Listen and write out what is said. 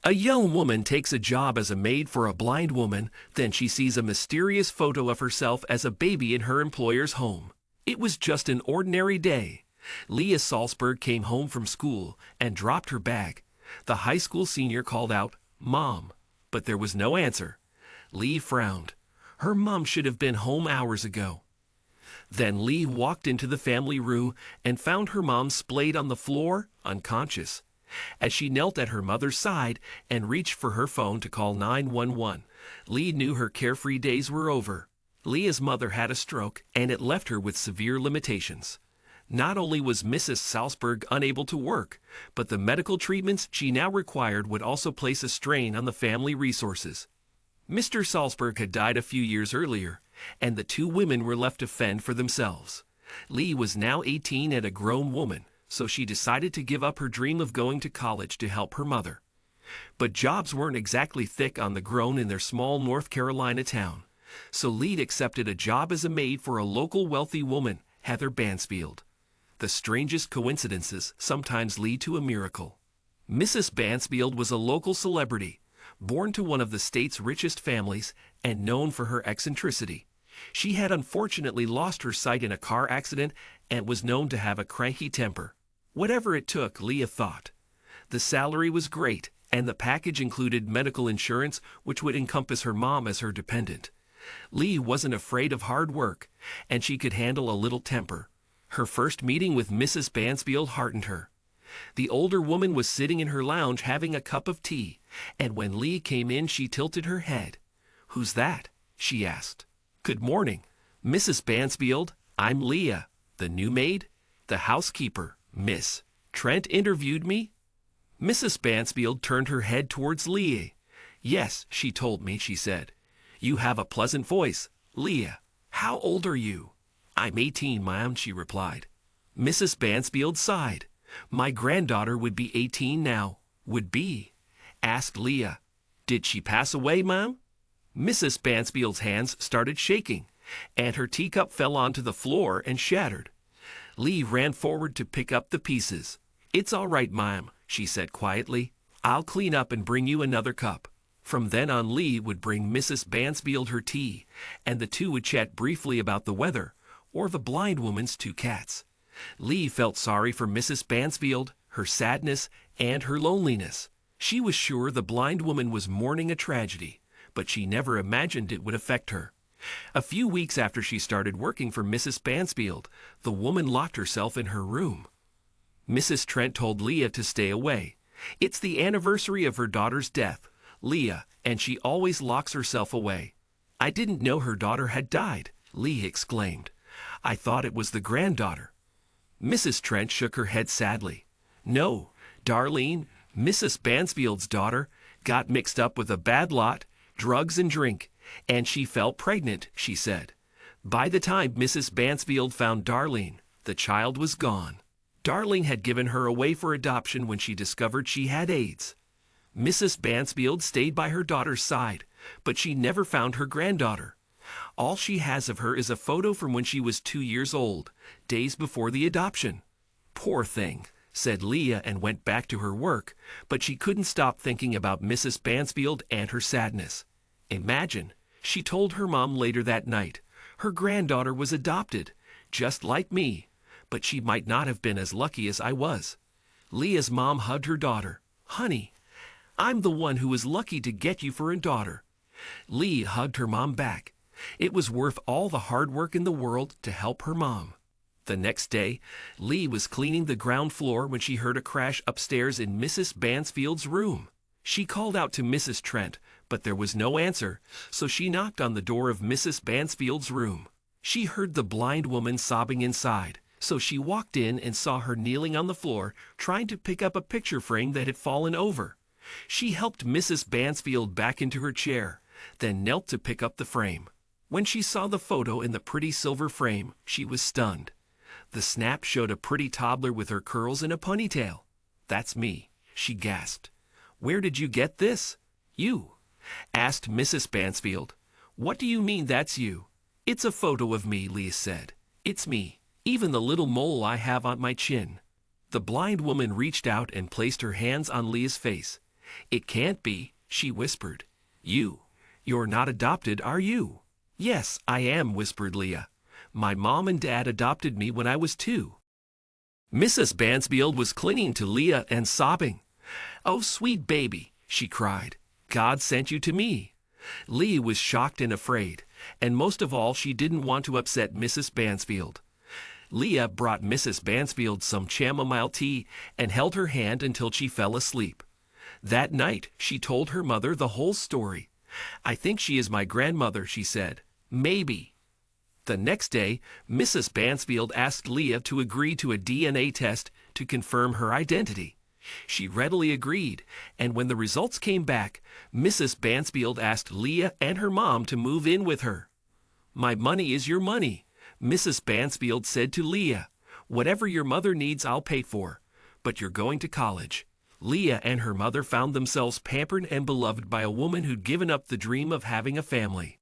A young woman takes a job as a maid for a blind woman, then she sees a mysterious photo of herself as a baby in her employer's home. It was just an ordinary day. Leah Salsburg came home from school and dropped her bag. The high school senior called out, "Mom," but there was no answer. Leah frowned. Her mom should have been home hours ago. Then Leah walked into the family room and found her mom splayed on the floor, unconscious. As she knelt at her mother's side and reached for her phone to call 911, Leah knew her carefree days were over. Leah's mother had a stroke, and it left her with severe limitations. Not only was Mrs. Salsburg unable to work, but the medical treatments she now required would also place a strain on the family resources. Mr. Salsburg had died a few years earlier, and the two women were left to fend for themselves. Leah was now 18 and a grown woman, so she decided to give up her dream of going to college to help her mother. But jobs weren't exactly thick on the grown in their small North Carolina town, so Leah accepted a job as a maid for a local wealthy woman, Heather Bansfield. The strangest coincidences sometimes lead to a miracle. Mrs. Bansfield was a local celebrity, born to one of the state's richest families and known for her eccentricity. She had unfortunately lost her sight in a car accident and was known to have a cranky temper. Whatever it took, Leah thought. The salary was great, and the package included medical insurance, which would encompass her mom as her dependent. Leah wasn't afraid of hard work, and she could handle a little temper. Her first meeting with Mrs. Bansfield heartened her. The older woman was sitting in her lounge having a cup of tea, and when Leah came in, she tilted her head. "Who's that?" she asked. "Good morning, Mrs. Bansfield. I'm Leah, the new maid, the housekeeper. Miss Trent interviewed me." Mrs. Bansfield turned her head towards Leah. "Yes, she told me," she said. "You have a pleasant voice, Leah. How old are you?" "I'm 18, ma'am," she replied. Mrs. Bansfield sighed. "My granddaughter would be 18 now." "Would be?" asked Leah. "Did she pass away, ma'am?" Mrs. Bansfield's hands started shaking, and her teacup fell onto the floor and shattered. Leah ran forward to pick up the pieces. "It's all right, ma'am," she said quietly. "I'll clean up and bring you another cup." From then on, Leah would bring Mrs. Bansfield her tea, and the two would chat briefly about the weather or the blind woman's two cats. Leah felt sorry for Mrs. Bansfield, her sadness, and her loneliness. She was sure the blind woman was mourning a tragedy, but she never imagined it would affect her. A few weeks after she started working for Mrs. Bansfield, the woman locked herself in her room. Mrs. Trent told Leah to stay away. "It's the anniversary of her daughter's death, Leah, and she always locks herself away." "I didn't know her daughter had died," Leah exclaimed. "I thought it was the granddaughter." Mrs. Trent shook her head sadly. "No, Darlene, Mrs. Bansfield's daughter, got mixed up with a bad lot, drugs and drink, and she fell pregnant," she said. "By the time Mrs. Bansfield found Darlene, the child was gone. Darlene had given her away for adoption when she discovered she had AIDS. Mrs. Bansfield stayed by her daughter's side, but she never found her granddaughter. All she has of her is a photo from when she was 2 years old, days before the adoption." "Poor thing," said Leah and went back to her work, but she couldn't stop thinking about Mrs. Bansfield and her sadness. Imagine, she told her mom later that night, her granddaughter was adopted, just like me, but she might not have been as lucky as I was. Leah's mom hugged her daughter. "Honey, I'm the one who was lucky to get you for a daughter." Leah hugged her mom back. It was worth all the hard work in the world to help her mom. The next day, Leah was cleaning the ground floor when she heard a crash upstairs in Mrs. Bansfield's room. She called out to Mrs. Trent, but there was no answer, so she knocked on the door of Mrs. Bansfield's room. She heard the blind woman sobbing inside, so she walked in and saw her kneeling on the floor trying to pick up a picture frame that had fallen over. She helped Mrs. Bansfield back into her chair, then knelt to pick up the frame. When she saw the photo in the pretty silver frame, she was stunned. The snap showed a pretty toddler with her curls in a ponytail. "That's me," she gasped. "Where did you get this?" "You?" asked Mrs. Bansfield. "What do you mean that's you?" "It's a photo of me," Leah said. "It's me, even the little mole I have on my chin." The blind woman reached out and placed her hands on Leah's face. "It can't be," she whispered. You're not adopted, are you?" "Yes, I am," whispered Leah. "My mom and dad adopted me when I was 2. Mrs. Bansfield was clinging to Leah and sobbing. "Oh, sweet baby," she cried. "God sent you to me." Leah was shocked and afraid, and most of all she didn't want to upset Mrs. Bansfield. Leah brought Mrs. Bansfield some chamomile tea and held her hand until she fell asleep. That night she told her mother the whole story. "I think she is my grandmother," she said. "Maybe." The next day, Mrs. Bansfield asked Leah to agree to a DNA test to confirm her identity. She readily agreed, and when the results came back, Mrs. Bansfield asked Leah and her mom to move in with her. "My money is your money," Mrs. Bansfield said to Leah. "Whatever your mother needs, I'll pay for. But you're going to college." Leah and her mother found themselves pampered and beloved by a woman who'd given up the dream of having a family.